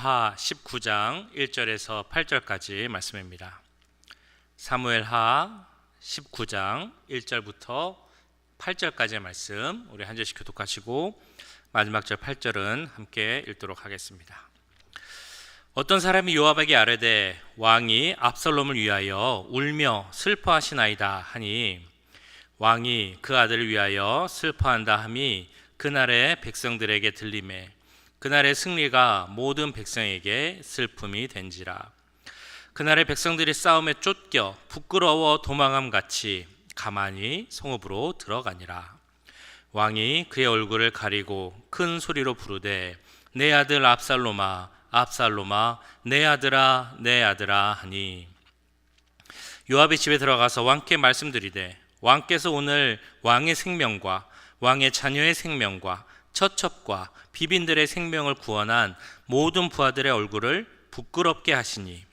사무엘하 19장 1절에서 8절까지 말씀입니다. 사무엘하 19장 1절부터 8절까지의 말씀 우리 한 절씩 교독하시고 마지막 절 8절은 함께 읽도록 하겠습니다. 어떤 사람이 요압에게 아뢰되 왕이 압살롬을 위하여 울며 슬퍼하시나이다 하니 왕이 그 아들을 위하여 슬퍼한다 함이 그날의 백성들에게 들리매 그날의 승리가 모든 백성에게 슬픔이 된지라. 그날의 백성들이 싸움에 쫓겨 부끄러워 도망함 같이 가만히 성읍으로 들어가니라. 왕이 그의 얼굴을 가리고 큰 소리로 부르되 내 아들 압살롬아 압살롬아 내 아들아 내 아들아 하니 요압이 집에 들어가서 왕께 말씀드리되 왕께서 오늘 왕의 생명과 왕의 자녀의 생명과 처첩과 비빈들의 생명을 구원한 모든 부하들의 얼굴을 부끄럽게 하시니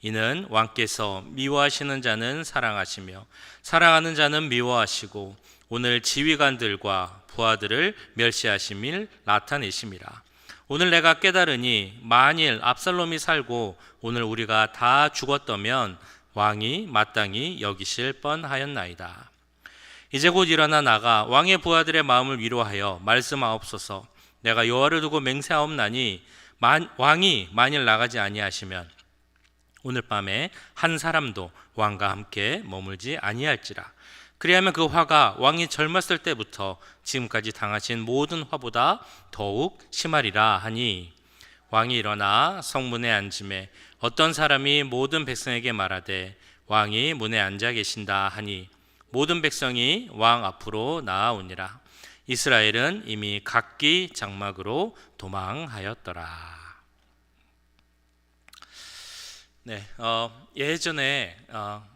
이는 왕께서 미워하시는 자는 사랑하시며 사랑하는 자는 미워하시고 오늘 지휘관들과 부하들을 멸시하심을 나타내심이라. 오늘 내가 깨달으니 만일 압살롬이 살고 오늘 우리가 다 죽었다면 왕이 마땅히 여기실 뻔하였나이다. 이제 곧 일어나 나가 왕의 부하들의 마음을 위로하여 말씀하옵소서. 내가 여호와를 두고 맹세하옵나니 왕이 만일 나가지 아니하시면 오늘 밤에 한 사람도 왕과 함께 머물지 아니할지라. 그리하면 그 화가 왕이 젊었을 때부터 지금까지 당하신 모든 화보다 더욱 심하리라 하니 왕이 일어나 성문에 앉음에 어떤 사람이 모든 백성에게 말하되 왕이 문에 앉아 계신다 하니 모든 백성이 왕 앞으로 나아오니라. 이스라엘은 이미 각기 장막으로 도망하였더라. 예전에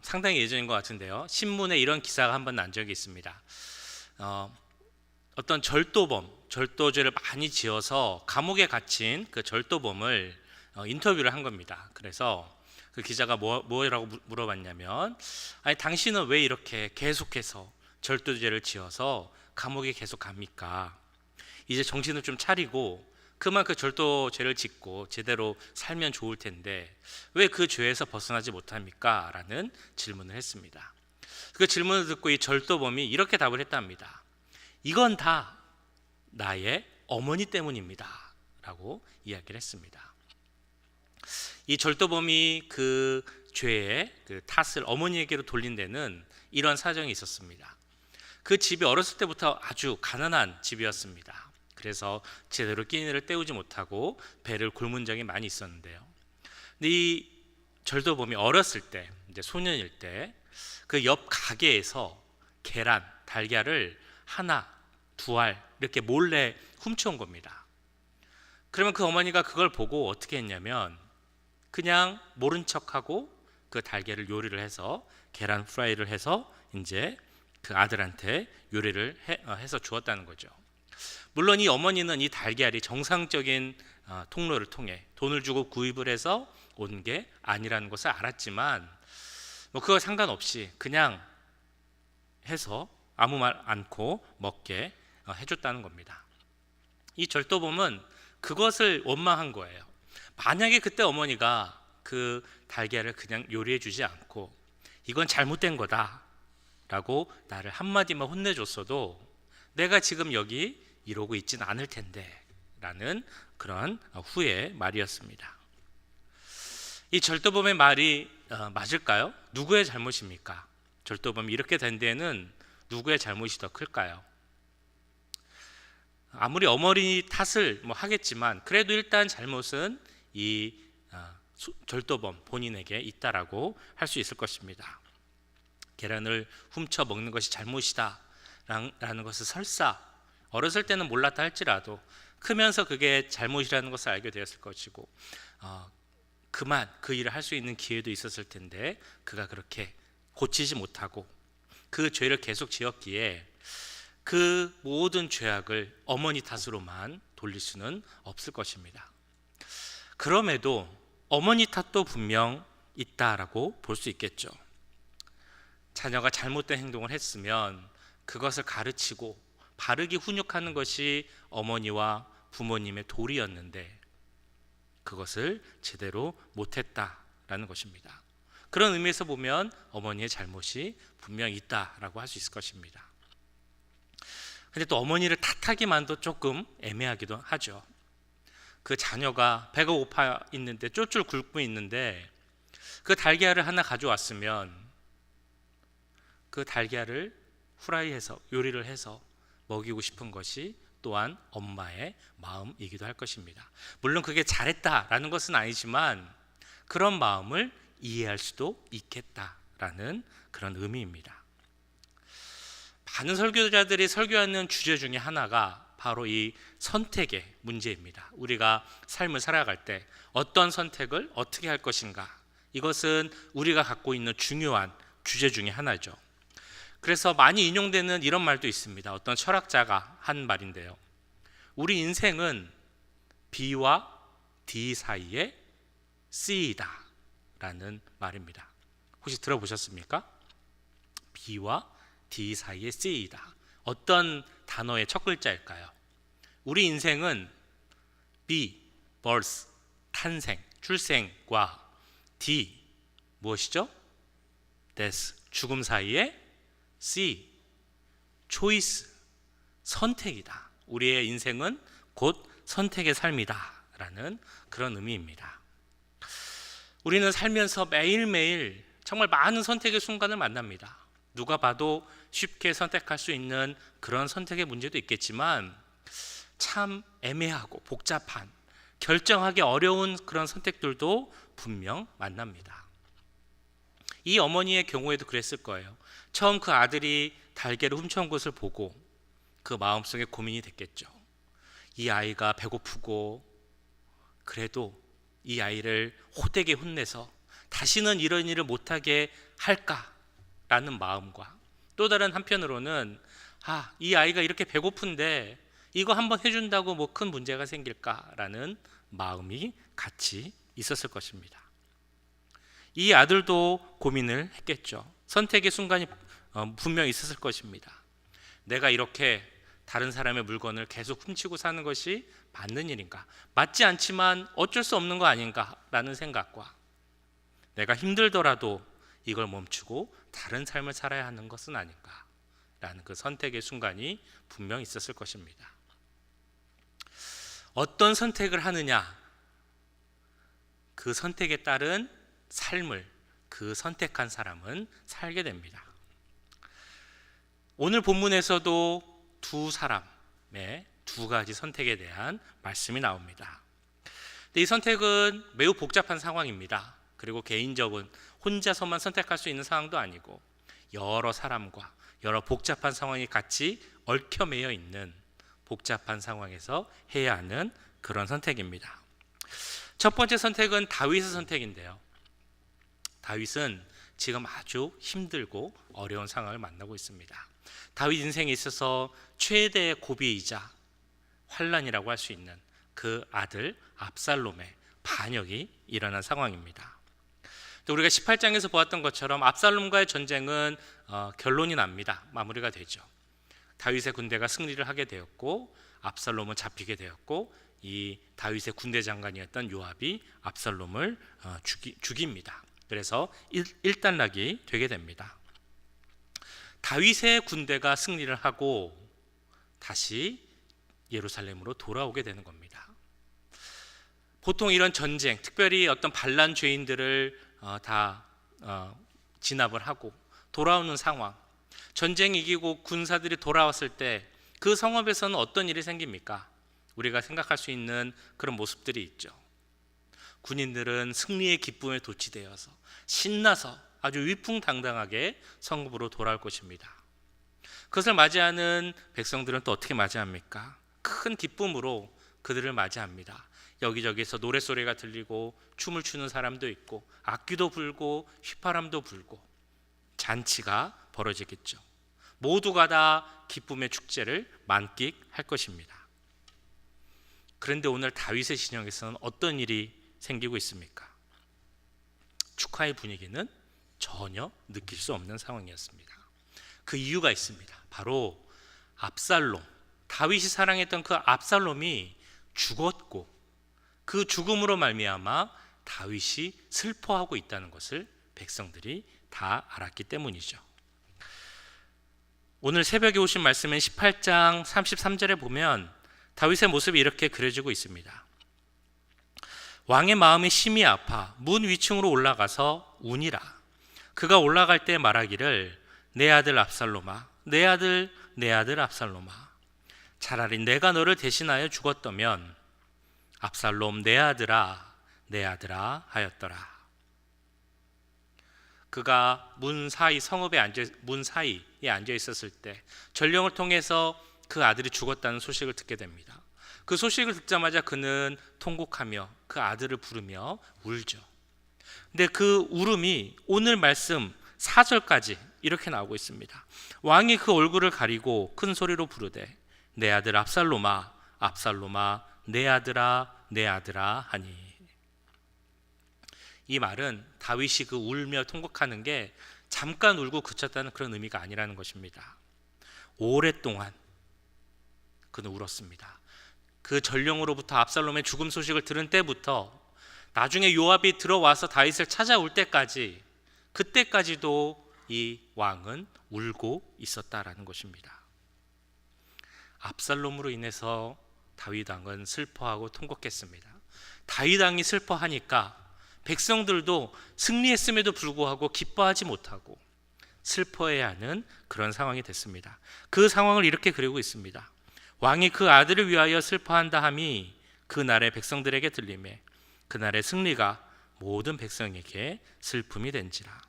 상당히 예전인 것 같은데요. 신문에 이런 기사가 한번 난 적이 있습니다. 어떤 절도죄를 많이 지어서 감옥에 갇힌 그 절도범을 인터뷰를 한 겁니다. 그래서 그 기자가 뭐라고 물어봤냐면, 아니 당신은 왜 이렇게 계속해서 절도죄를 지어서 감옥에 계속 갑니까? 이제 정신을 좀 차리고 그만 그 절도죄를 짓고 제대로 살면 좋을 텐데 왜 그 죄에서 벗어나지 못합니까? 라는 질문을 했습니다. 그 질문을 듣고 이 절도범이 이렇게 답을 했답니다. 이건 다 나의 어머니 때문입니다 라고 이야기를 했습니다. 이 절도범이 그 죄의 그 탓을 어머니에게로 돌린 데는 이런 사정이 있었습니다. 그 집이 어렸을 때부터 아주 가난한 집이었습니다. 그래서 제대로 끼니를 때우지 못하고 배를 굶은 적이 많이 있었는데요. 근데 이 절도범이 어렸을 때, 이제 소년일 때 그 옆 가게에서 계란, 달걀을 하나, 두 알 이렇게 몰래 훔쳐온 겁니다. 그러면 그 어머니가 그걸 보고 어떻게 했냐면 그냥 모른 척하고 그 달걀을 요리를 해서 계란 프라이를 해서 이제 그 아들한테 요리를 해서 주었다는 거죠. 물론 이 어머니는 이 달걀이 정상적인 통로를 통해 돈을 주고 구입을 해서 온 게 아니라는 것을 알았지만 그거 상관없이 그냥 해서 아무 말 않고 먹게 해줬다는 겁니다. 이 절도범은 그것을 원망한 거예요. 만약에 그때 어머니가 그 달걀을 그냥 요리해 주지 않고 이건 잘못된 거다 라고 나를 한마디만 혼내줬어도 내가 지금 여기 이러고 있진 않을 텐데 라는 그런 후의 말이었습니다. 이 절도범의 말이 맞을까요? 누구의 잘못입니까? 절도범이 이렇게 된 데에는 누구의 잘못이 더 클까요? 아무리 어머니 탓을 하겠지만 그래도 일단 잘못은 이 절도범 본인에게 있다라고 할 수 있을 것입니다. 계란을 훔쳐 먹는 것이 잘못이다 라는 것을 설사 어렸을 때는 몰랐다 할지라도 크면서 그게 잘못이라는 것을 알게 되었을 것이고 그만 그 일을 할 수 있는 기회도 있었을 텐데 그가 그렇게 고치지 못하고 그 죄를 계속 지었기에 그 모든 죄악을 어머니 탓으로만 돌릴 수는 없을 것입니다. 그럼에도 어머니 탓도 분명 있다라고 볼 수 있겠죠. 자녀가 잘못된 행동을 했으면 그것을 가르치고 바르게 훈육하는 것이 어머니와 부모님의 도리였는데 그것을 제대로 못했다라는 것입니다. 그런 의미에서 보면 어머니의 잘못이 분명히 있다라고 할 수 있을 것입니다. 근데 또 어머니를 탓하기만도 조금 애매하기도 하죠. 그 자녀가 배가 고파 있는데 쫄쫄 굶고 있는데 그 달걀을 하나 가져왔으면 그 달걀을 후라이해서 요리를 해서 먹이고 싶은 것이 또한 엄마의 마음이기도 할 것입니다. 물론 그게 잘했다라는 것은 아니지만 그런 마음을 이해할 수도 있겠다라는 그런 의미입니다. 많은 설교자들이 설교하는 주제 중에 하나가 바로 이 선택의 문제입니다. 우리가 삶을 살아갈 때 어떤 선택을 어떻게 할 것인가, 이것은 우리가 갖고 있는 중요한 주제 중에 하나죠. 그래서 많이 인용되는 이런 말도 있습니다. 어떤 철학자가 한 말인데요, 우리 인생은 B와 D 사이의 C이다 라는 말입니다. 혹시 들어보셨습니까? B와 D 사이의 C이다. 어떤 단어의 첫 글자일까요? 우리 인생은 B, birth, 탄생, 출생과 D, 무엇이죠? death, 죽음 사이의 C, choice, 선택이다. 우리의 인생은 곧 선택의 삶이다 라는 그런 의미입니다. 우리는 살면서 매일매일 정말 많은 선택의 순간을 만납니다. 누가 봐도 쉽게 선택할 수 있는 그런 선택의 문제도 있겠지만 참 애매하고 복잡한, 결정하기 어려운 그런 선택들도 분명 만납니다. 이 어머니의 경우에도 그랬을 거예요. 처음 그 아들이 달걀을 훔쳐온 것을 보고 그 마음속에 고민이 됐겠죠. 이 아이가 배고프고 그래도 이 아이를 호되게 혼내서 다시는 이런 일을 못하게 할까라는 마음과, 또 다른 한편으로는 이 아이가 이렇게 배고픈데 이거 한번 해준다고 뭐 큰 문제가 생길까라는 마음이 같이 있었을 것입니다. 이 아들도 고민을 했겠죠. 선택의 순간이 분명히 있었을 것입니다. 내가 이렇게 다른 사람의 물건을 계속 훔치고 사는 것이 맞는 일인가? 맞지 않지만 어쩔 수 없는 거 아닌가라는 생각과, 내가 힘들더라도 이걸 멈추고 다른 삶을 살아야 하는 것은 아닌가라는 그 선택의 순간이 분명히 있었을 것입니다. 어떤 선택을 하느냐, 그 선택에 따른 삶을 그 선택한 사람은 살게 됩니다. 오늘 본문에서도 두 사람의 두 가지 선택에 대한 말씀이 나옵니다. 근데 이 선택은 매우 복잡한 상황입니다. 그리고 개인적인 혼자서만 선택할 수 있는 상황도 아니고 여러 사람과 여러 복잡한 상황이 같이 얽혀매여 있는 복잡한 상황에서 해야 하는 그런 선택입니다. 첫 번째 선택은 다윗의 선택인데요, 다윗은 지금 아주 힘들고 어려운 상황을 만나고 있습니다. 다윗 인생에 있어서 최대의 고비이자 환난이라고 할 수 있는 그 아들 압살롬의 반역이 일어난 상황입니다. 또 우리가 18장에서 보았던 것처럼 압살롬과의 전쟁은 결론이 납니다. 마무리가 되죠. 다윗의 군대가 승리를 하게 되었고 압살롬은 잡히게 되었고 이 다윗의 군대 장관이었던 요압이 압살롬을 죽입니다. 그래서 일단락이 되게 됩니다. 다윗의 군대가 승리를 하고 다시 예루살렘으로 돌아오게 되는 겁니다. 보통 이런 전쟁, 특별히 어떤 반란 죄인들을 다 진압을 하고 돌아오는 상황, 전쟁 이기고 군사들이 돌아왔을 때 그 성읍에서는 어떤 일이 생깁니까? 우리가 생각할 수 있는 그런 모습들이 있죠. 군인들은 승리의 기쁨에 도취되어서 신나서 아주 위풍당당하게 성읍으로 돌아올 것입니다. 그것을 맞이하는 백성들은 또 어떻게 맞이합니까? 큰 기쁨으로 그들을 맞이합니다. 여기저기서 노랫소리가 들리고 춤을 추는 사람도 있고 악기도 불고 휘파람도 불고 잔치가 벌어지겠죠. 모두가 다 기쁨의 축제를 만끽할 것입니다. 그런데 오늘 다윗의 진영에서는 어떤 일이 생기고 있습니까? 축하의 분위기는 전혀 느낄 수 없는 상황이었습니다. 그 이유가 있습니다. 바로 압살롬, 다윗이 사랑했던 그 압살롬이 죽었고 그 죽음으로 말미암아 다윗이 슬퍼하고 있다는 것을 백성들이 다 알았기 때문이죠. 오늘 새벽에 오신 말씀은 18장 33절에 보면 다윗의 모습이 이렇게 그려지고 있습니다. 왕의 마음이 심히 아파 문 위층으로 올라가서 우니라. 그가 올라갈 때 말하기를 내 아들 압살롬아, 내 아들, 내 아들 압살롬아, 차라리 내가 너를 대신하여 죽었다면 압살롬 내 아들아, 내 아들아 하였더라. 그가 문 사이에 앉아 있었을 때 전령을 통해서 그 아들이 죽었다는 소식을 듣게 됩니다. 그 소식을 듣자마자 그는 통곡하며 그 아들을 부르며 울죠. 근데 그 울음이 오늘 말씀 4절까지 이렇게 나오고 있습니다. 왕이 그 얼굴을 가리고 큰 소리로 부르되 내 아들 압살롬아, 압살롬아, 내 아들아, 내 아들아 하니. 이 말은 다윗이 그 울며 통곡하는 게 잠깐 울고 그쳤다는 그런 의미가 아니라는 것입니다. 오랫동안 그는 울었습니다. 그 전령으로부터 압살롬의 죽음 소식을 들은 때부터 나중에 요압이 들어와서 다윗을 찾아올 때까지, 그때까지도 이 왕은 울고 있었다라는 것입니다. 압살롬으로 인해서 다윗 왕은 슬퍼하고 통곡했습니다. 다윗 왕이 슬퍼하니까 백성들도 승리했음에도 불구하고 기뻐하지 못하고 슬퍼해야 하는 그런 상황이 됐습니다. 그 상황을 이렇게 그리고 있습니다. 왕이 그 아들을 위하여 슬퍼한다 함이 그날의 백성들에게 들리매 그날의 승리가 모든 백성에게 슬픔이 된지라.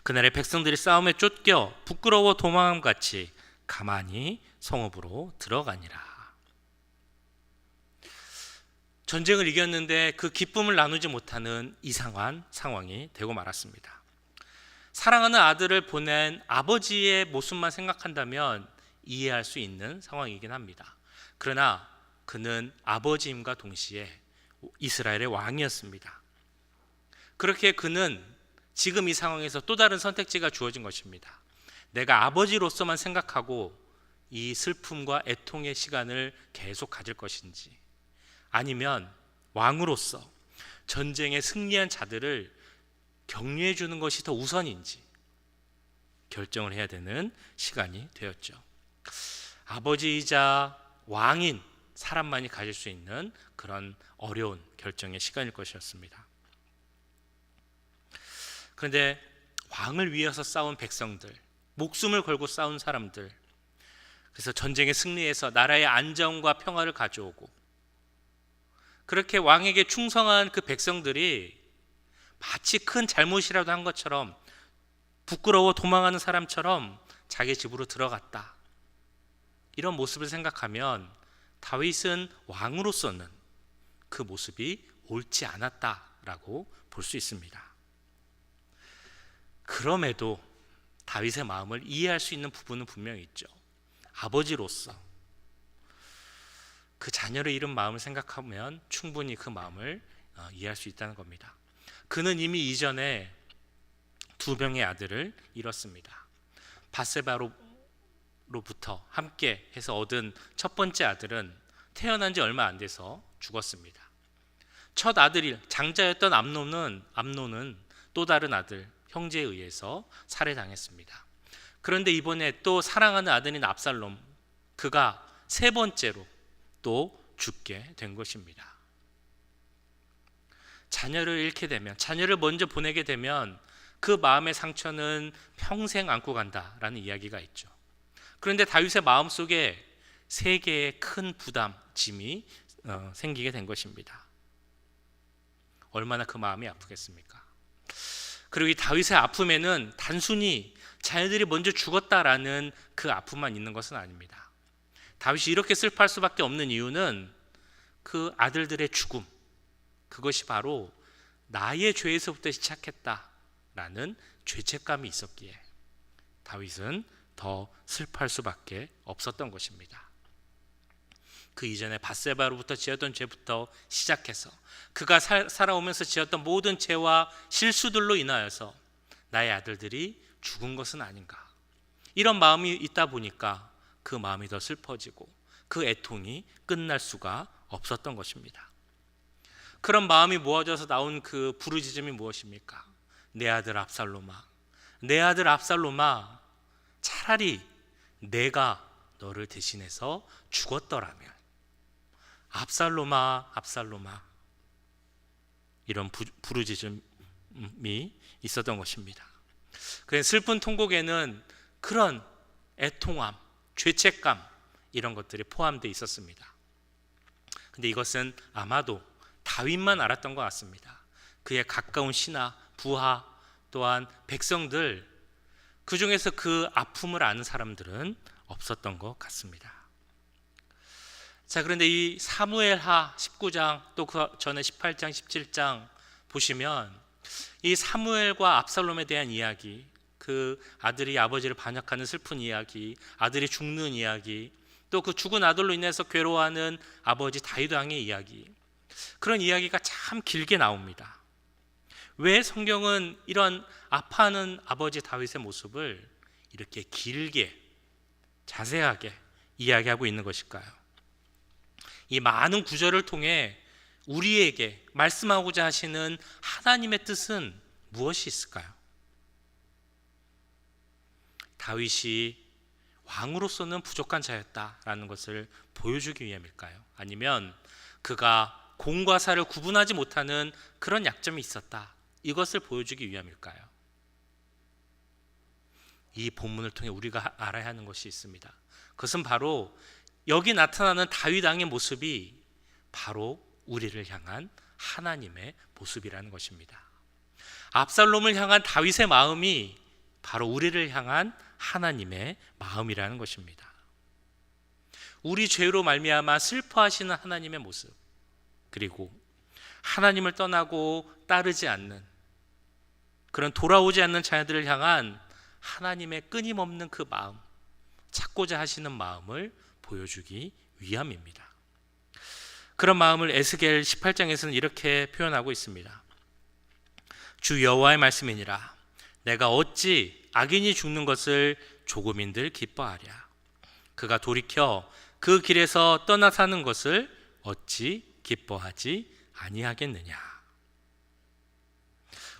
그날의 백성들이 싸움에 쫓겨 부끄러워 도망함같이 가만히 성읍으로 들어가니라. 전쟁을 이겼는데 그 기쁨을 나누지 못하는 이상한 상황이 되고 말았습니다. 사랑하는 아들을 보낸 아버지의 모습만 생각한다면 이해할 수 있는 상황이긴 합니다. 그러나 그는 아버지임과 동시에 이스라엘의 왕이었습니다. 그렇게 그는 지금 이 상황에서 또 다른 선택지가 주어진 것입니다. 내가 아버지로서만 생각하고 이 슬픔과 애통의 시간을 계속 가질 것인지, 아니면 왕으로서 전쟁에 승리한 자들을 격려해 주는 것이 더 우선인지 결정을 해야 되는 시간이 되었죠. 아버지이자 왕인 사람만이 가질 수 있는 그런 어려운 결정의 시간일 것이었습니다. 그런데 왕을 위해서 싸운 백성들, 목숨을 걸고 싸운 사람들, 그래서 전쟁에 승리해서 나라의 안정과 평화를 가져오고 그렇게 왕에게 충성한 그 백성들이 마치 큰 잘못이라도 한 것처럼 부끄러워 도망하는 사람처럼 자기 집으로 들어갔다. 이런 모습을 생각하면 다윗은 왕으로서는 그 모습이 옳지 않았다라고 볼 수 있습니다. 그럼에도 다윗의 마음을 이해할 수 있는 부분은 분명히 있죠. 아버지로서 그 자녀를 잃은 마음을 생각하면 충분히 그 마음을 이해할 수 있다는 겁니다. 그는 이미 이전에 2명의 아들을 잃었습니다. 밧세바로부터 함께 해서 얻은 첫 번째 아들은 태어난 지 얼마 안 돼서 죽었습니다. 첫 아들이 장자였던 암논은 또 다른 아들 형제에 의해서 살해당했습니다. 그런데 이번에 또 사랑하는 아들인 압살롬, 그가 세 번째로 또 죽게 된 것입니다. 자녀를 잃게 되면, 자녀를 먼저 보내게 되면 그 마음의 상처는 평생 안고 간다라는 이야기가 있죠. 그런데 다윗의 마음속에 세 개의 큰 부담, 짐이 생기게 된 것입니다. 얼마나 그 마음이 아프겠습니까? 그리고 이 다윗의 아픔에는 단순히 자녀들이 먼저 죽었다라는 그 아픔만 있는 것은 아닙니다. 다윗이 이렇게 슬퍼할 수밖에 없는 이유는 그 아들들의 죽음, 그것이 바로 나의 죄에서부터 시작했다라는 죄책감이 있었기에 다윗은 더 슬퍼할 수밖에 없었던 것입니다. 그 이전에 밧세바로부터 지었던 죄부터 시작해서 그가 살아오면서 지었던 모든 죄와 실수들로 인하여서 나의 아들들이 죽은 것은 아닌가, 이런 마음이 있다 보니까 그 마음이 더 슬퍼지고 그 애통이 끝날 수가 없었던 것입니다. 그런 마음이 모아져서 나온 그 부르짖음이 무엇입니까? 내 아들 압살롬아, 내 아들 압살롬아, 차라리 내가 너를 대신해서 죽었더라면. 압살롬아, 압살롬아, 이런 부르짖음이 있었던 것입니다. 그 슬픈 통곡에는 그런 애통함, 죄책감, 이런 것들이 포함되어 있었습니다. 근데 이것은 아마도 다윗만 알았던 것 같습니다. 그의 가까운 신하, 부하, 또한 백성들, 그 중에서 그 아픔을 아는 사람들은 없었던 것 같습니다. 자, 그런데 이 사무엘하 19장, 또 그 전에 18장, 17장 보시면 이 사무엘과 압살롬에 대한 이야기, 그 아들이 아버지를 반역하는 슬픈 이야기, 아들이 죽는 이야기, 또 그 죽은 아들로 인해서 괴로워하는 아버지 다윗 왕의 이야기, 그런 이야기가 참 길게 나옵니다. 왜 성경은 이런 아파하는 아버지 다윗의 모습을 이렇게 길게 자세하게 이야기하고 있는 것일까요? 이 많은 구절을 통해 우리에게 말씀하고자 하시는 하나님의 뜻은 무엇이 있을까요? 다윗이 왕으로서는 부족한 자였다라는 것을 보여주기 위함일까요? 아니면 그가 공과 사를 구분하지 못하는 그런 약점이 있었다, 이것을 보여주기 위함일까요? 이 본문을 통해 우리가 알아야 하는 것이 있습니다. 그것은 바로 여기 나타나는 다윗 왕의 모습이 바로 우리를 향한 하나님의 모습이라는 것입니다. 압살롬을 향한 다윗의 마음이 바로 우리를 향한 하나님의 마음이라는 것입니다. 우리 죄로 말미암아 슬퍼하시는 하나님의 모습, 그리고 하나님을 떠나고 따르지 않는, 그런 돌아오지 않는 자녀들을 향한 하나님의 끊임없는 그 마음, 찾고자 하시는 마음을 보여주기 위함입니다. 그런 마음을 에스겔 18장에서는 이렇게 표현하고 있습니다. 주 여호와의 말씀이니라. 내가 어찌 악인이 죽는 것을 조금인들 기뻐하랴. 그가 돌이켜 그 길에서 떠나 사는 것을 어찌 기뻐하지 아니하겠느냐.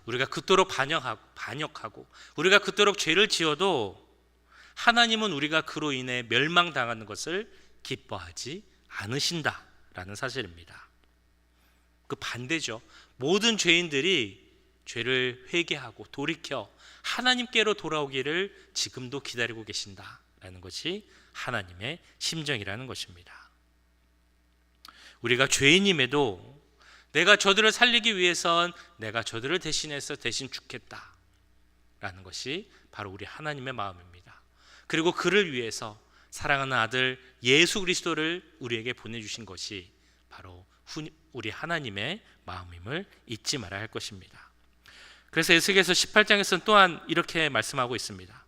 우리가 그토록 반역하고 우리가 그토록 죄를 지어도 하나님은 우리가 그로 인해 멸망당하는 것을 기뻐하지 않으신다라는 사실입니다. 그 반대죠. 모든 죄인들이 죄를 회개하고 돌이켜 하나님께로 돌아오기를 지금도 기다리고 계신다라는 것이 하나님의 심정이라는 것입니다. 우리가 죄인임에도 내가 저들을 살리기 위해선 내가 저들을 대신해서 대신 죽겠다라는 것이 바로 우리 하나님의 마음입니다. 그리고 그를 위해서 사랑하는 아들 예수 그리스도를 우리에게 보내주신 것이 바로 우리 하나님의 마음임을 잊지 말아야 할 것입니다. 그래서 에스겔서 18장에서는 또한 이렇게 말씀하고 있습니다.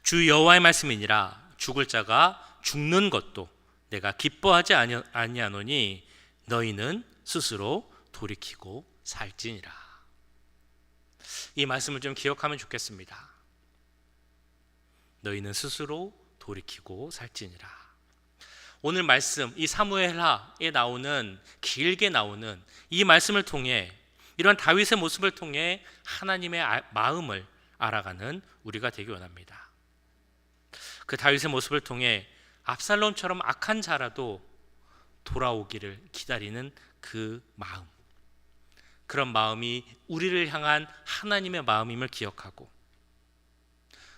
주 여호와의 말씀이니라. 죽을 자가 죽는 것도 내가 기뻐하지 아니하노니 너희는 스스로 돌이키고 살지니라. 이 말씀을 좀 기억하면 좋겠습니다. 너희는 스스로 돌이키고 살지니라. 오늘 말씀, 이 사무엘하에 나오는, 길게 나오는 이 말씀을 통해, 이런 다윗의 모습을 통해 하나님의 마음을 알아가는 우리가 되기 원합니다. 그 다윗의 모습을 통해 압살롬처럼 악한 자라도 돌아오기를 기다리는 그 마음, 그런 마음이 우리를 향한 하나님의 마음임을 기억하고,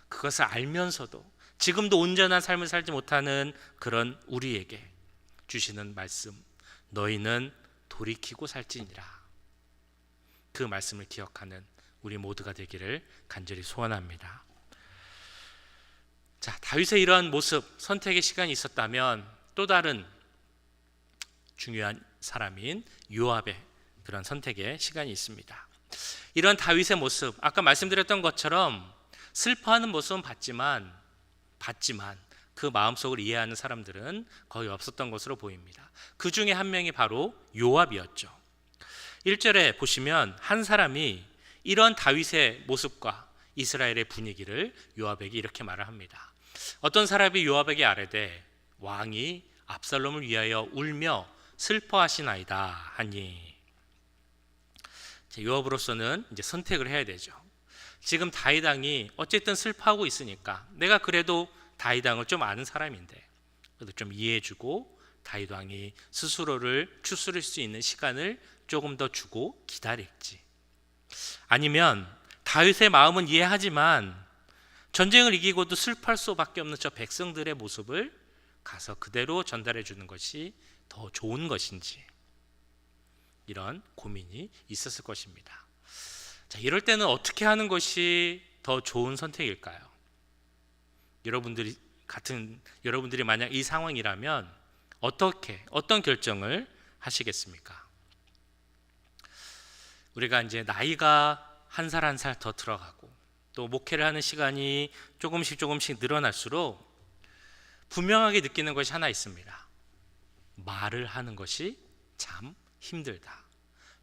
그것을 알면서도 지금도 온전한 삶을 살지 못하는 그런 우리에게 주시는 말씀, 너희는 돌이키고 살지니라. 그 말씀을 기억하는 우리 모두가 되기를 간절히 소원합니다. 자, 다윗의 이러한 모습, 선택의 시간이 있었다면 또 다른 중요한 사람인 요압의 그런 선택의 시간이 있습니다. 이런 다윗의 모습, 아까 말씀드렸던 것처럼 슬퍼하는 모습은 봤지만 그 마음속을 이해하는 사람들은 거의 없었던 것으로 보입니다. 그 중에 한 명이 바로 요압이었죠. 1절에 보시면 한 사람이 이런 다윗의 모습과 이스라엘의 분위기를 요압에게 이렇게 말을 합니다. 어떤 사람이 요압에게 아뢰되 왕이 압살롬을 위하여 울며 슬퍼하시나이다 하니. 요압으로서는 이제 선택을 해야 되죠. 지금 다윗 왕이 어쨌든 슬퍼하고 있으니까 내가 그래도 다윗 왕을 좀 아는 사람인데 그래도 좀 이해해주고 다윗 왕이 스스로를 추스릴 수 있는 시간을 조금 더 주고 기다릴지, 아니면 다윗의 마음은 이해하지만 전쟁을 이기고도 슬퍼할 수밖에 없는 저 백성들의 모습을 가서 그대로 전달해 주는 것이 더 좋은 것인지, 이런 고민이 있었을 것입니다. 자, 이럴 때는 어떻게 하는 것이 더 좋은 선택일까요? 여러분들이 만약 이 상황이라면 어떤 결정을 하시겠습니까? 우리가 이제 나이가 한 살 한 살 더 들어가고 또 목회를 하는 시간이 조금씩 늘어날수록 분명하게 느끼는 것이 하나 있습니다. 말을 하는 것이 참 힘들다.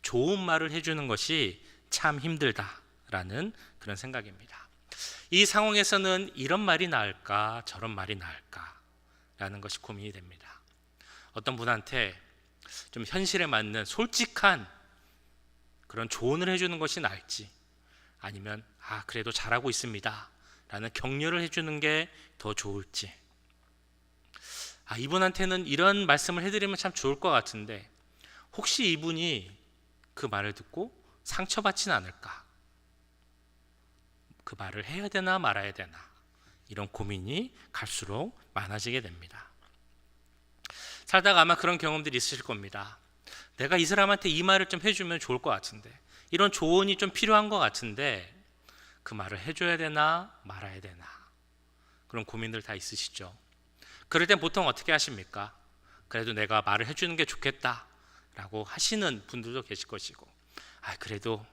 좋은 말을 해주는 것이 참 힘들다라는 그런 생각입니다. 이 상황에서는 이런 말이 나을까 저런 말이 나을까라는 것이 고민이 됩니다. 어떤 분한테 좀 현실에 맞는 솔직한 그런 조언을 해주는 것이 나을지, 아니면 그래도 잘하고 있습니다 라는 격려를 해주는 게 더 좋을지, 이분한테는 이런 말씀을 해드리면 참 좋을 것 같은데 혹시 이분이 그 말을 듣고 상처받지는 않을까, 그 말을 해야 되나 말아야 되나, 이런 고민이 갈수록 많아지게 됩니다. 살다가 아마 그런 경험들이 있으실 겁니다. 내가 이 사람한테 이 말을 좀 해주면 좋을 것 같은데, 이런 조언이 좀 필요한 것 같은데 그 말을 해줘야 되나 말아야 되나, 그런 고민들 다 있으시죠. 그럴 땐 보통 어떻게 하십니까? 그래도 내가 말을 해주는 게 좋겠다 라고 하시는 분들도 계실 것이고, 그래도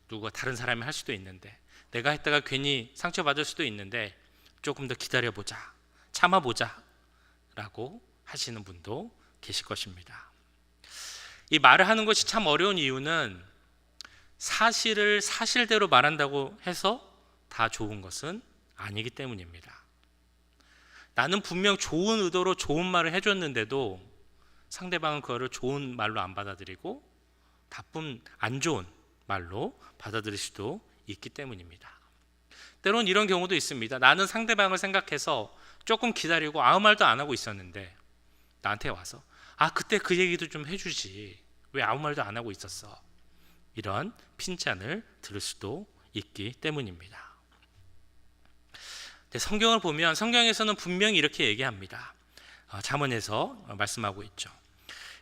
누가 다른 사람이 할 수도 있는데, 내가 했다가 괜히 상처받을 수도 있는데 조금 더 기다려보자, 참아보자 라고 하시는 분도 계실 것입니다. 이 말을 하는 것이 참 어려운 이유는 사실을 사실대로 말한다고 해서 다 좋은 것은 아니기 때문입니다. 나는 분명 좋은 의도로 좋은 말을 해줬는데도 상대방은 그거를 좋은 말로 안 받아들이고 나쁜 안 좋은 말로 받아들일 수도 있기 때문입니다. 때론 이런 경우도 있습니다. 나는 상대방을 생각해서 조금 기다리고 아무 말도 안 하고 있었는데 나한테 와서 그때 그 얘기도 좀 해주지, 왜 아무 말도 안 하고 있었어, 이런 핀잔을 들을 수도 있기 때문입니다. 성경을 보면 성경에서는 분명히 이렇게 얘기합니다. 잠언에서 말씀하고 있죠.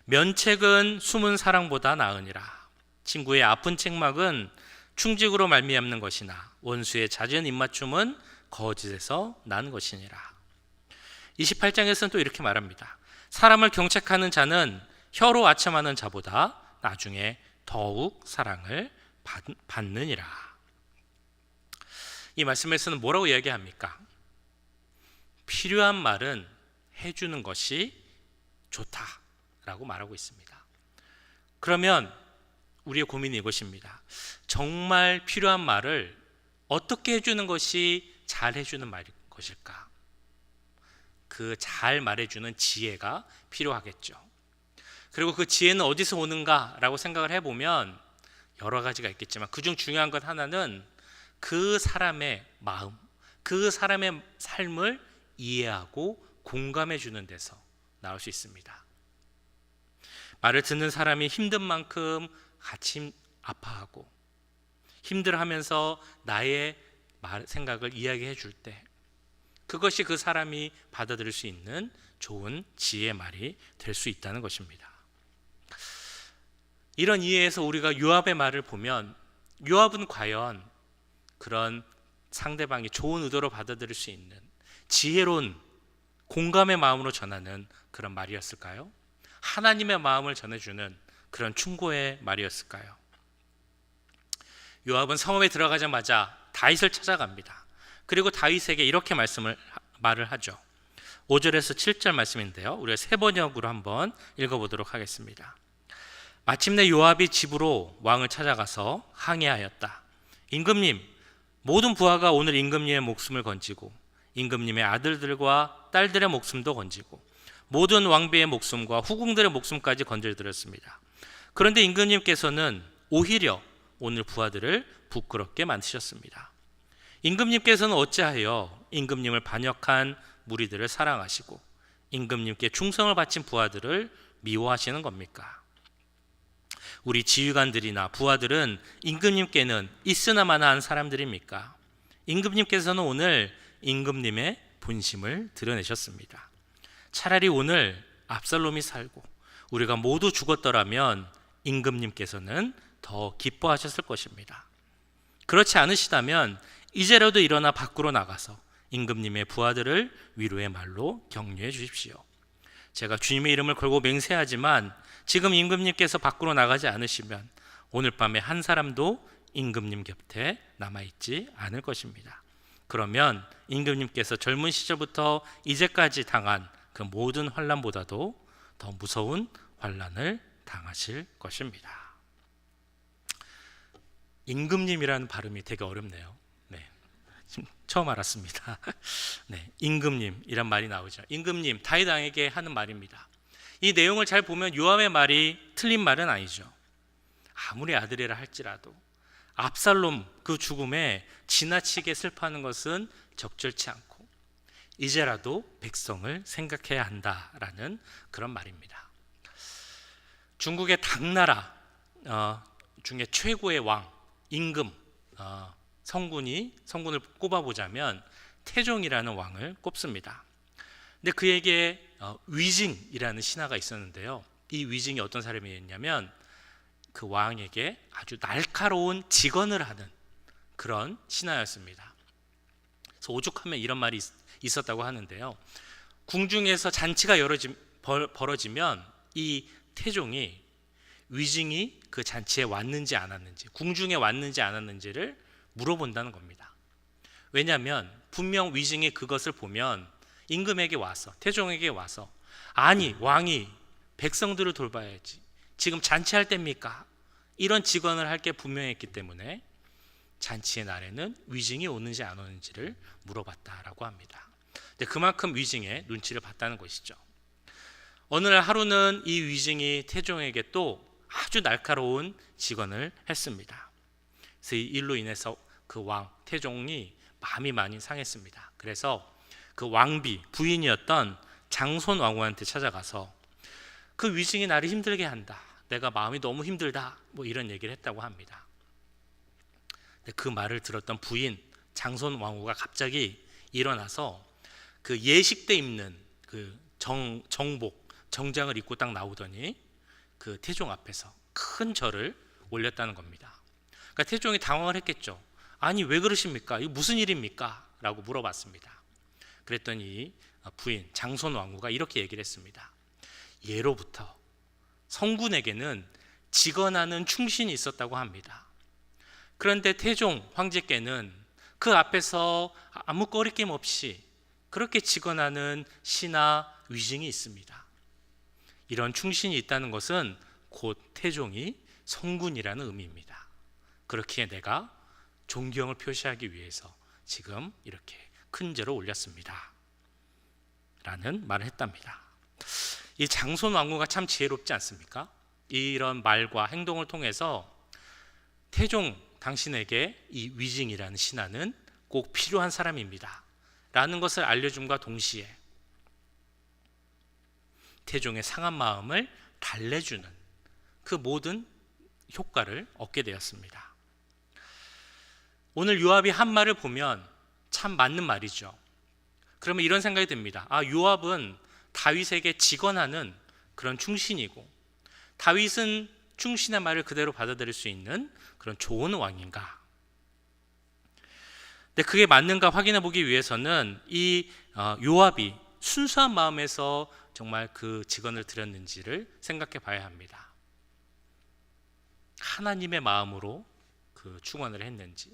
면책은 숨은 사랑보다 나으니라. 친구의 아픈 책망은 충직으로 말미암는 것이나 원수의 잦은 입맞춤은 거짓에서 난 것이니라. 28장에서는 또 이렇게 말합니다. 사람을 경책하는 자는 혀로 아첨하는 자보다 나중에 더욱 사랑을 받느니라. 이 말씀에서는 뭐라고 이야기합니까? 필요한 말은 해주는 것이 좋다라고 말하고 있습니다. 그러면 우리의 고민이 이것입니다. 정말 필요한 말을 어떻게 해주는 것이 잘 해주는 말인 것일까? 그 잘 말해주는 지혜가 필요하겠죠. 그리고 그 지혜는 어디서 오는가라고 생각을 해보면 여러 가지가 있겠지만 그중 중요한 것 하나는 그 사람의 마음, 그 사람의 삶을 이해하고 공감해 주는 데서 나올 수 있습니다. 말을 듣는 사람이 힘든 만큼 같이 아파하고 힘들어하면서 나의 생각을 이야기해 줄 때 그것이 그 사람이 받아들일 수 있는 좋은 지혜의 말이 될 수 있다는 것입니다. 이런 이해에서 우리가 요압의 말을 보면 요압은 과연 그런 상대방이 좋은 의도로 받아들일 수 있는 지혜로운 공감의 마음으로 전하는 그런 말이었을까요? 하나님의 마음을 전해주는 그런 충고의 말이었을까요? 요압은 성읍에 들어가자마자 다윗을 찾아갑니다. 그리고 다윗에게 이렇게 말을 하죠. 5절에서 7절 말씀인데요, 우리가 세 번역으로 한번 읽어보도록 하겠습니다. 마침내 요압이 집으로 왕을 찾아가서 항의하였다. 임금님, 모든 부하가 오늘 임금님의 목숨을 건지고 임금님의 아들들과 딸들의 목숨도 건지고 모든 왕비의 목숨과 후궁들의 목숨까지 건져드렸습니다. 그런데 임금님께서는 오히려 오늘 부하들을 부끄럽게 만드셨습니다. 임금님께서는 어찌하여 임금님을 반역한 무리들을 사랑하시고 임금님께 충성을 바친 부하들을 미워하시는 겁니까? 우리 지휘관들이나 부하들은 임금님께는 있으나마나한 사람들입니까? 임금님께서는 오늘 임금님의 본심을 드러내셨습니다. 차라리 오늘 압살롬이 살고 우리가 모두 죽었더라면 임금님께서는 더 기뻐하셨을 것입니다. 그렇지 않으시다면 이제라도 일어나 밖으로 나가서 임금님의 부하들을 위로의 말로 격려해 주십시오. 제가 주님의 이름을 걸고 맹세하지만 지금 임금님께서 밖으로 나가지 않으시면 오늘 밤에 한 사람도 임금님 곁에 남아있지 않을 것입니다. 그러면 임금님께서 젊은 시절부터 이제까지 당한 그 모든 환난보다도 더 무서운 환난을 당하실 것입니다. 임금님이라는 발음이 되게 어렵네요. 네, 지금 처음 알았습니다. 네, 임금님이란 말이 나오죠. 임금님, 다윗 왕에게 하는 말입니다. 이 내용을 잘 보면 요압의 말이 틀린 말은 아니죠. 아무리 아들이라 할지라도 압살롬 그 죽음에 지나치게 슬퍼하는 것은 적절치 않고 이제라도 백성을 생각해야 한다라는 그런 말입니다. 중국의 당나라 중에 최고의 왕 임금 성군을 꼽아보자면 태종이라는 왕을 꼽습니다. 근데 그에게 위징이라는 신하가 있었는데요. 이 위징이 어떤 사람이었냐면 그 왕에게 아주 날카로운 직언을 하는 그런 신하였습니다. 그래서 오죽하면 이런 말이 있었다고 하는데요. 궁중에서 잔치가 벌어지면 이 태종이 위징이 그 잔치에 왔는지 안 왔는지, 궁중에 왔는지 안 왔는지를 물어본다는 겁니다. 왜냐하면 분명 위징이 그것을 보면 임금에게 와서, 태종에게 와서, 아니 왕이 백성들을 돌봐야지, 지금 잔치할 때입니까? 이런 직언을 할 게 분명했기 때문에 잔치의 날에는 위징이 오는지 안 오는지를 물어봤다라고 합니다. 근데 그만큼 위징의 눈치를 봤다는 것이죠. 어느 날 하루는 이 위징이 태종에게 또 아주 날카로운 직언을 했습니다. 그래서 이 일로 인해서 그 왕 태종이 마음이 많이 상했습니다. 그래서 그 왕비 부인이었던 장손 왕후한테 찾아가서 그 위징이 나를 힘들게 한다, 내가 마음이 너무 힘들다, 뭐 이런 얘기를 했다고 합니다. 근데 그 말을 들었던 부인 장손 왕후가 갑자기 일어나서 그 예식 때 입는 그 정복 정장을 입고 딱 나오더니 그 태종 앞에서 큰 절을 올렸다는 겁니다. 그러니까 태종이 당황을 했겠죠. 아니 왜 그러십니까? 이거 무슨 일입니까? 라고 물어봤습니다. 그랬더니 부인 장손 왕후가 이렇게 얘기를 했습니다. 예로부터 성군에게는 직언하는 충신이 있었다고 합니다. 그런데 태종 황제께는 그 앞에서 아무 꺼리낌 없이 그렇게 직언하는 신하 위징이 있습니다. 이런 충신이 있다는 것은 곧 태종이 성군이라는 의미입니다. 그렇기에 내가 존경을 표시하기 위해서 지금 이렇게 큰 절을 올렸습니다 라는 말을 했답니다. 이 장손 왕후가 참 지혜롭지 않습니까? 이런 말과 행동을 통해서 태종 당신에게 이 위징이라는 신하는 꼭 필요한 사람입니다 라는 것을 알려줌과 동시에 태종의 상한 마음을 달래주는 그 모든 효과를 얻게 되었습니다. 오늘 요압이 한 말을 보면 참 맞는 말이죠. 그러면 이런 생각이 듭니다. 요압은 다윗에게 직언하는 그런 충신이고 다윗은 충신의 말을 그대로 받아들일 수 있는 그런 좋은 왕인가? 근데 그게 맞는가 확인해 보기 위해서는 이 요압이 순수한 마음에서 정말 그 직언을 드렸는지를 생각해 봐야 합니다. 하나님의 마음으로 그 축원을 했는지,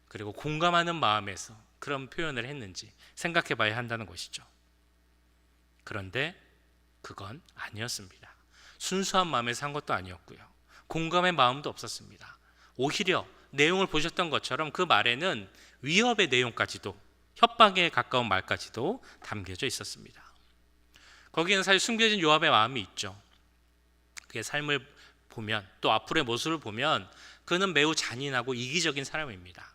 그리고 공감하는 마음에서 그런 표현을 했는지 생각해 봐야 한다는 것이죠. 그런데 그건 아니었습니다. 순수한 마음에서 한 것도 아니었고요. 공감의 마음도 없었습니다. 오히려 내용을 보셨던 것처럼 그 말에는 위협의 내용까지도, 협박에 가까운 말까지도 담겨져 있었습니다. 거기에는 사실 숨겨진 요압의 마음이 있죠. 그의 삶을 보면, 또 앞으로의 모습을 보면 그는 매우 잔인하고 이기적인 사람입니다.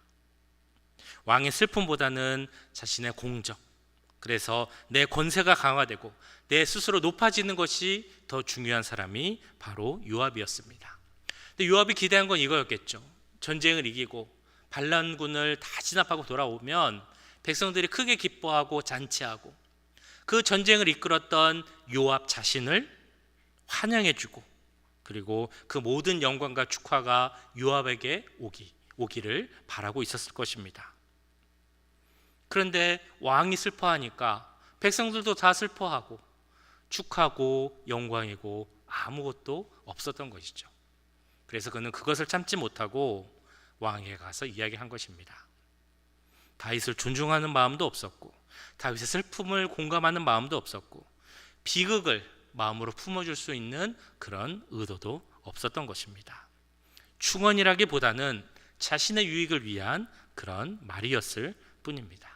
왕의 슬픔보다는 자신의 공적, 그래서 내 권세가 강화되고 내 스스로 높아지는 것이 더 중요한 사람이 바로 요압이었습니다. 근데 요압이 기대한 건 이거였겠죠. 전쟁을 이기고 반란군을 다 진압하고 돌아오면 백성들이 크게 기뻐하고 잔치하고 그 전쟁을 이끌었던 요압 자신을 환영해주고, 그리고 그 모든 영광과 축하가 요압에게 오기를 바라고 있었을 것입니다. 그런데 왕이 슬퍼하니까 백성들도 다 슬퍼하고 축하고 영광이고 아무것도 없었던 것이죠. 그래서 그는 그것을 참지 못하고 왕에게 가서 이야기한 것입니다. 다윗을 존중하는 마음도 없었고 다윗의 슬픔을 공감하는 마음도 없었고 비극을 마음으로 품어줄 수 있는 그런 의도도 없었던 것입니다. 충언이라기보다는 자신의 유익을 위한 그런 말이었을 뿐입니다.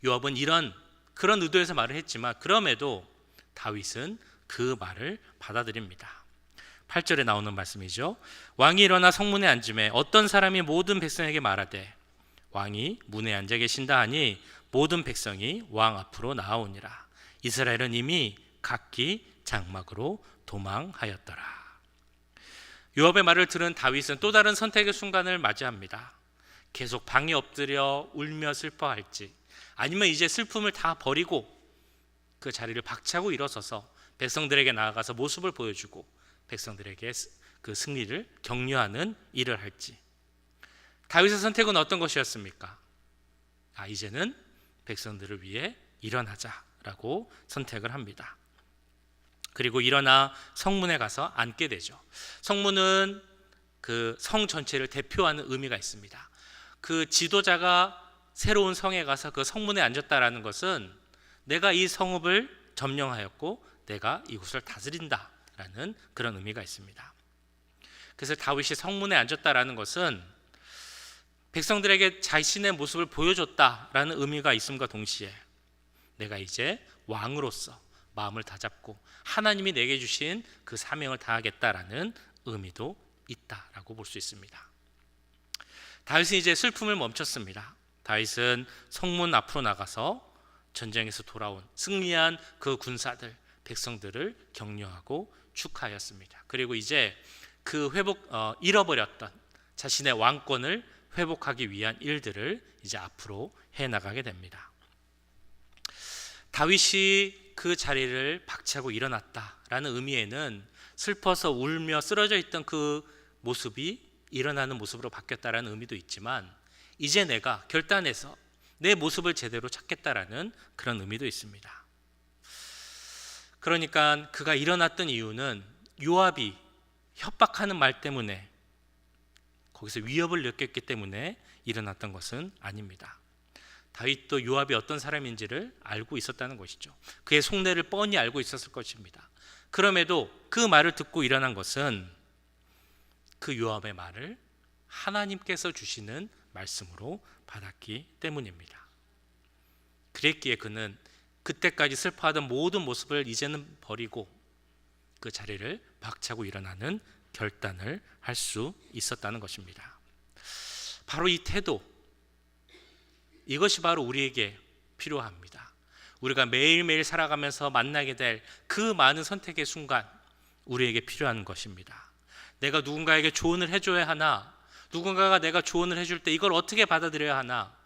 요압은 그런 의도에서 말을 했지만 그럼에도 다윗은 그 말을 받아들입니다. 8절에 나오는 말씀이죠. 왕이 일어나 성문에 앉음에 어떤 사람이 모든 백성에게 말하되 왕이 문에 앉아 계신다 하니 모든 백성이 왕 앞으로 나아오니라. 이스라엘은 이미 각기 장막으로 도망하였더라. 요압의 말을 들은 다윗은 또 다른 선택의 순간을 맞이합니다. 계속 방에 엎드려 울며 슬퍼할지, 아니면 이제 슬픔을 다 버리고 그 자리를 박차고 일어서서 백성들에게 나아가서 모습을 보여주고 백성들에게 그 승리를 격려하는 일을 할지. 다윗의 선택은 어떤 것이었습니까? 이제는 백성들을 위해 일어나자라고 선택을 합니다. 그리고 일어나 성문에 가서 앉게 되죠. 성문은 그 성 전체를 대표하는 의미가 있습니다. 그 지도자가 새로운 성에 가서 그 성문에 앉았다라는 것은 내가 이 성읍을 점령하였고 내가 이곳을 다스린다라는 그런 의미가 있습니다. 그래서 다윗이 성문에 앉았다라는 것은 백성들에게 자신의 모습을 보여줬다라는 의미가 있음과 동시에 내가 이제 왕으로서 마음을 다잡고 하나님이 내게 주신 그 사명을 다하겠다라는 의미도 있다라고 볼 수 있습니다. 다윗은 이제 슬픔을 멈췄습니다. 다윗은 성문 앞으로 나가서 전쟁에서 돌아온 승리한 그 군사들, 백성들을 격려하고 축하하였습니다. 그리고 이제 그 잃어버렸던 자신의 왕권을 회복하기 위한 일들을 이제 앞으로 해나가게 됩니다. 다윗이 그 자리를 박차고 일어났다라는 의미에는 슬퍼서 울며 쓰러져 있던 그 모습이 일어나는 모습으로 바뀌었다라는 의미도 있지만 이제 내가 결단해서 내 모습을 제대로 찾겠다라는 그런 의미도 있습니다. 그러니까 그가 일어났던 이유는 요압이 협박하는 말 때문에, 거기서 위협을 느꼈기 때문에 일어났던 것은 아닙니다. 다윗도 요압이 어떤 사람인지를 알고 있었다는 것이죠. 그의 속내를 뻔히 알고 있었을 것입니다. 그럼에도 그 말을 듣고 일어난 것은 그 요압의 말을 하나님께서 주시는 말씀으로 받았기 때문입니다. 그랬기에 그는 그때까지 슬퍼하던 모든 모습을 이제는 버리고 그 자리를 박차고 일어나는 결단을 할 수 있었다는 것입니다. 바로 이 태도, 이것이 바로 우리에게 필요합니다. 우리가 매일매일 살아가면서 만나게 될 그 많은 선택의 순간 우리에게 필요한 것입니다. 내가 누군가에게 조언을 해줘야 하나, 누군가가 내가 조언을 해줄 때 이걸 어떻게 받아들여야 하나,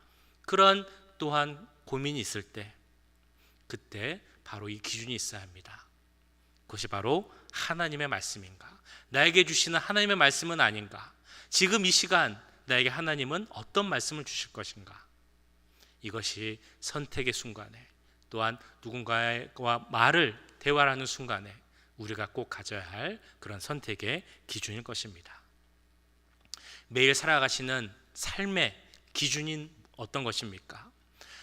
그런 또한 고민이 있을 때 그때 바로 이 기준이 있어야 합니다. 그것이 바로 하나님의 말씀인가, 나에게 주시는 하나님의 말씀은 아닌가, 지금 이 시간 나에게 하나님은 어떤 말씀을 주실 것인가. 이것이 선택의 순간에, 또한 누군가와 대화를 하는 순간에 우리가 꼭 가져야 할 그런 선택의 기준일 것입니다. 매일 살아가시는 삶의 기준인 어떤 것입니까?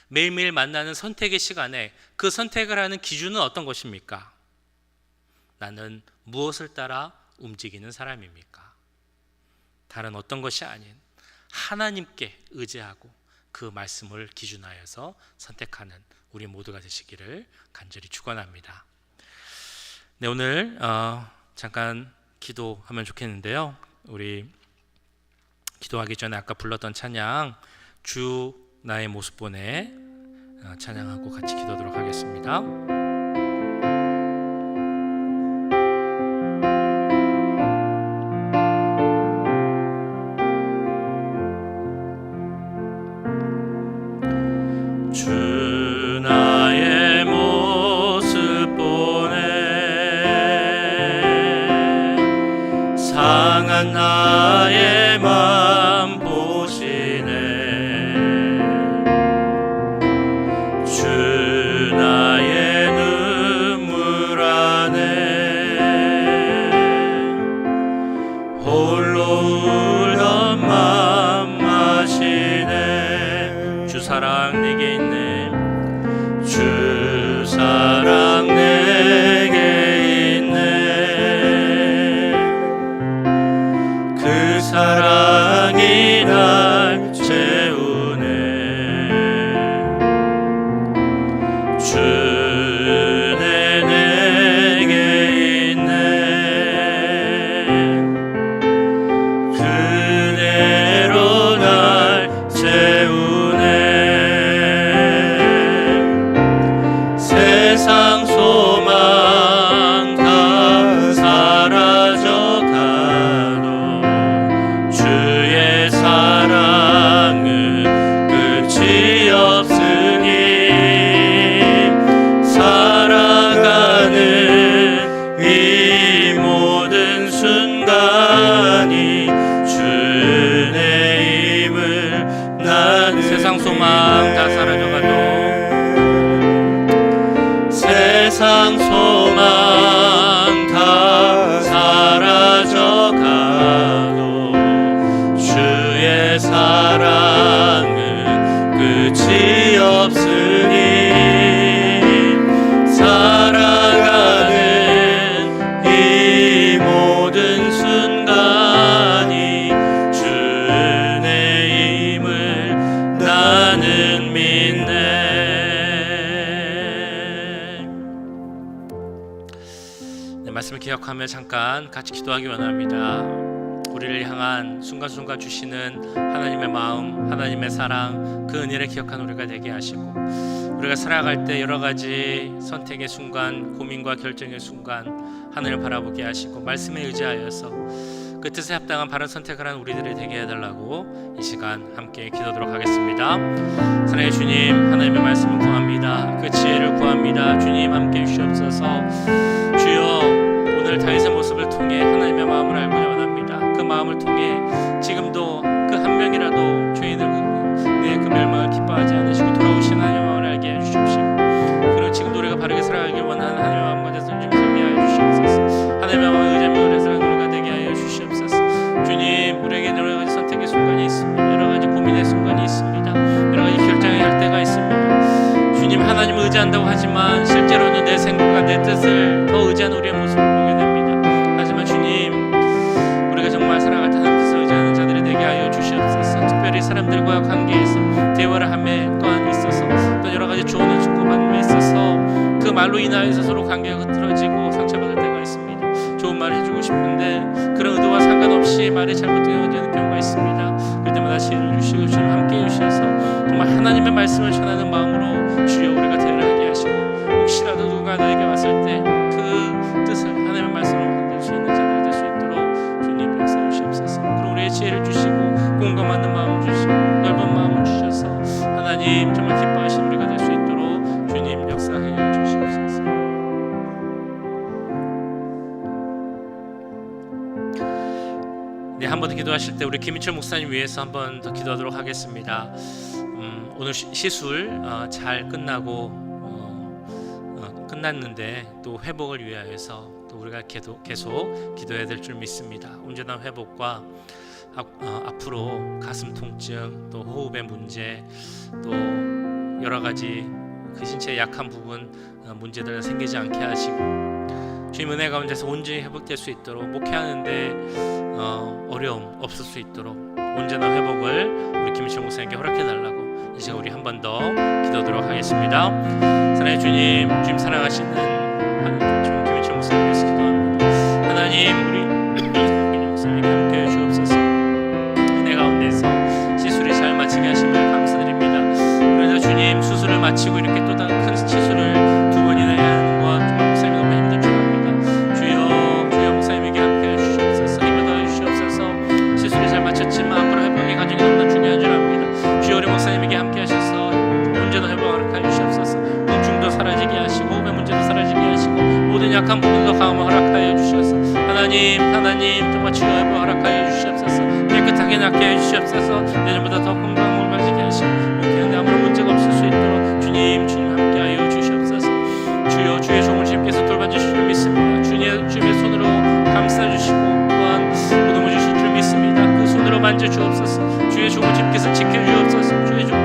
매일매일 만나는 선택의 시간에 그 선택을 하는 기준은 어떤 것입니까? 나는 무엇을 따라 움직이는 사람입니까? 다른 어떤 것이 아닌 하나님께 의지하고 그 말씀을 기준하여서 선택하는 우리 모두가 되시기를 간절히 축원합니다. 네, 오늘 잠깐 기도하면 좋겠는데요. 우리 기도하기 전에 아까 불렀던 찬양 주 나의 모습 보내 찬양하고 같이 기도하도록 하겠습니다. 주 나의 모습 보내 상한 나의 맘 보시네 주 나의 눈물 안에 홀로 울던 맘 마시네 주 사랑 내게 있네 주 사랑 내게 있네 그 사랑이 날 채우네 주내 내게 있네 그대로 날 채우네 세상 소망 다 사라져 가도 주의 사랑은 끝이 없으니 살아가는 이 모든 순간이 주의 힘을 나는 세상 소망 다 사라져 가도 세상 소망 다 사라져 가도 주의 사랑은 끝이 없으니 살아가는 이 모든 순간이 주의 힘을 나는 믿네. 말씀을 기억하며 잠깐 같이 기도하기 원합니다. 우리를 향한 순간순간 주시는 하나님의 마음, 하나님의 사랑, 그 은혜를 기억하는 우리가 되게 하시고 우리가 살아갈 때 여러 가지 선택의 순간, 고민과 결정의 순간 하늘을 바라보게 하시고 말씀에 의지하여서 그 뜻에 합당한 바른 선택을 하는 우리들이 되게 해달라고 이 시간 함께 기도하도록 하겠습니다. 사랑의 주님, 하나님의 말씀을 구합니다. 그 지혜를 구합니다. 주님 함께 주시옵소서. 주여, 오늘 다윗의 모습을 통해 하나님의 마음을 알고 원합니다. 그 마음을 통해 지금도 그 한 명이라도 죄인을 그 멸망을 기뻐하지 않으시고 돌아오신 하나님의 마음을 알게 해주십시오. 그리고 지금도 우리가 바르게 살아가길 원하는 하나님의 마음과 대해서 좀 설명해 하여 주시옵소서. 하나님의 마음을 의지하며 오래 살아가는 우리가 되게 하여 주시옵소서. 주님, 우리에게 여러 가지 선택의 순간이 있습니다. 여러 가지 고민의 순간이 있습니다. 여러 가지 결정해야 할 때가 있습니다. 주님, 하나님을 의지한다고 하지만 실제로는 내 생각과 내 뜻을 더 의지하는 우리의 모습을 보게 됩니다. 하지만 주님, 우리가 정말 살아갈 때 하나님 뜻을 의지하는 자들이 되게 하여 주시옵소서. 특별히 사람들과 관계에서 대화를 함에 또한 있어서 또 여러 가지 조언을 주고받음에 있어서 그 말로 인하여서 서로 관계가 흐트러지고 상처받을 때가 있습니다. 좋은 말 해주고 싶은데 그런 의도와 상관없이 말이 잘못되어지는 경우가 있습니다. 그럴 때마다 지혜를 주시고 주님 함께 해주셔서 정말 하나님의 말씀을 전하는 마음으로 주여 우리가 대화하게 하시고 혹시라도 누군가 너에게 왔을 때 그 뜻을 하나님의 말씀으로 만들 수 있는 자들이 될 수 있도록 주님 역사해 주시옵소서. 그리고 우리의 지혜를 주시고 공감하는 마음을 주시고 넓은 마음을 주셔서 하나님 정말 기뻐하시는 우리가 될 수 있도록 주님 역사해 주시옵소서. 네, 한 번 더 기도하실 때 우리 김희철 목사님 위해서 한 번 더 기도하도록 하겠습니다. 오늘 시술 잘 끝나고 끝났는데 또 회복을 위하여서 또 우리가 계속 기도해야 될 줄 믿습니다. 온전한 회복과 앞으로 가슴 통증, 또 호흡의 문제, 또 여러 가지 그 신체의 약한 부분 문제들 생기지 않게 하시고 주님 은혜 가운데서 온전히 회복될 수 있도록 목회하는데 어려움 없을 수 있도록 온전한 회복을 우리 김희철 목사님께 허락해 달라고 이제 우리 한 번 더 기도하도록 하겠습니다. 사랑의 주님 사랑하시는 하나님 김희철 목사님 위해서 기도합니다. 하나님, 우리 마치고 이렇게 또 다른 큰 치수를 두 번이나 해야 하는 것 정말 목사님이 너무 힘든 줄 압니다. 주여 목사님에게 함께해 주시옵소서. 힘을 더해 주시옵소서. 시술이 잘 마쳤지만 앞으로 회복의 과정이 너무나 중요한 줄 압니다. 주여 우리 목사님에게 함께하셔서 문제도 회복을 허락하여 주시옵소서. 우중도 사라지게 하시고 호흡의 문제도 사라지게 하시고 모든 약한 부분도 강함을 허락하여 주시옵소서. 하나님 정말 치유 회복 허락하여 주시옵소서. 깨끗하게 낫게 해 주시옵소서. 내년보다 더 건강을 가지게 하시고 목회하는데 아무런 문제가 없을 수 있도록 주님 함께하여 주시옵소서. 주여 주의 종을 주님께서 돌봐주실 줄 믿습니다. 주님의 손으로 감싸주시고 또한 보듬어 주실 줄 믿습니다. 그 손으로 만져주옵소서. 주의 종을 주님께서 지켜주옵소서. 주의 종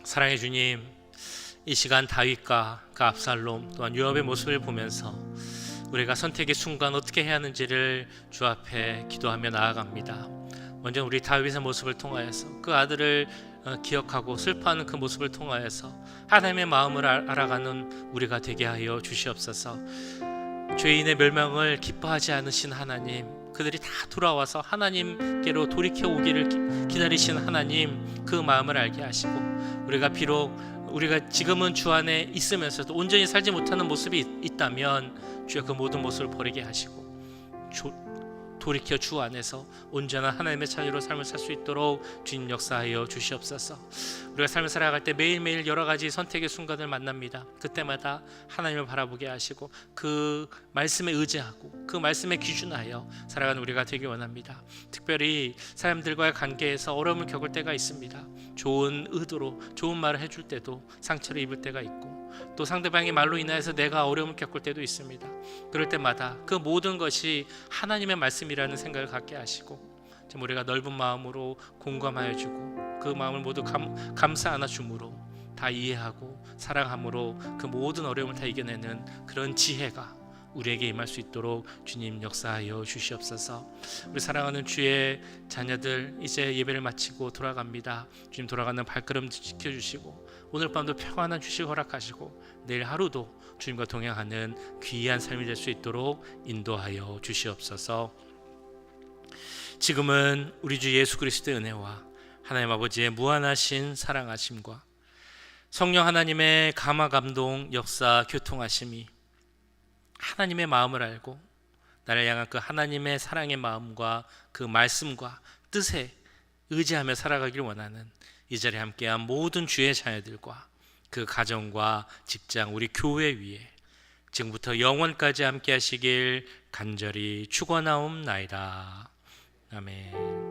사랑의 주님, 이 시간 다윗과 그 압살롬 또한 요압의 모습을 보면서 우리가 선택의 순간 어떻게 해야 하는지를 주 앞에 기도하며 나아갑니다. 먼저 우리 다윗의 모습을 통하여서 그 아들을 기억하고 슬퍼하는 그 모습을 통하여서 하나님의 마음을 알아가는 우리가 되게 하여 주시옵소서. 죄인의 멸망을 기뻐하지 않으신 하나님, 그들이 다 돌아와서 하나님께로 돌이켜 오기를 기다리신 하나님, 그 마음을 알게 하시고 우리가 지금은 주 안에 있으면서도 온전히 살지 못하는 모습이 있다면 주여 그 모든 모습을 버리게 하시고 돌이켜 주 안에서 온전한 하나님의 자녀로 삶을 살 수 있도록 주님 역사하여 주시옵소서. 우리가 삶을 살아갈 때 매일매일 여러 가지 선택의 순간을 만납니다. 그때마다 하나님을 바라보게 하시고 그 말씀에 의지하고 그 말씀에 기준하여 살아가는 우리가 되기 원합니다. 특별히 사람들과의 관계에서 어려움을 겪을 때가 있습니다. 좋은 의도로 좋은 말을 해줄 때도 상처를 입을 때가 있고 또 상대방의 말로 인하여서 내가 어려움을 겪을 때도 있습니다. 그럴 때마다 그 모든 것이 하나님의 말씀이라는 생각을 갖게 하시고 우리가 넓은 마음으로 공감하여 주고 그 마음을 모두 감싸 안아 줌으로 다 이해하고 사랑함으로 그 모든 어려움을 다 이겨내는 그런 지혜가 우리에게 임할 수 있도록 주님 역사하여 주시옵소서. 우리 사랑하는 주의 자녀들 이제 예배를 마치고 돌아갑니다. 주님 돌아가는 발걸음 지켜주시고 오늘 밤도 평안한 주식 허락하시고 내일 하루도 주님과 동행하는 귀한 삶이 될 수 있도록 인도하여 주시옵소서. 지금은 우리 주 예수 그리스도의 은혜와 하나님 아버지의 무한하신 사랑하심과 성령 하나님의 감화 감동 역사 교통하심이 하나님의 마음을 알고 나를 향한 그 하나님의 사랑의 마음과 그 말씀과 뜻에 의지하며 살아가길 원하는 이 자리에 함께한 모든 주의 자녀들과 그 가정과 직장 우리 교회 위에 지금부터 영원까지 함께 하시길 간절히 축원하옵나이다. 아멘.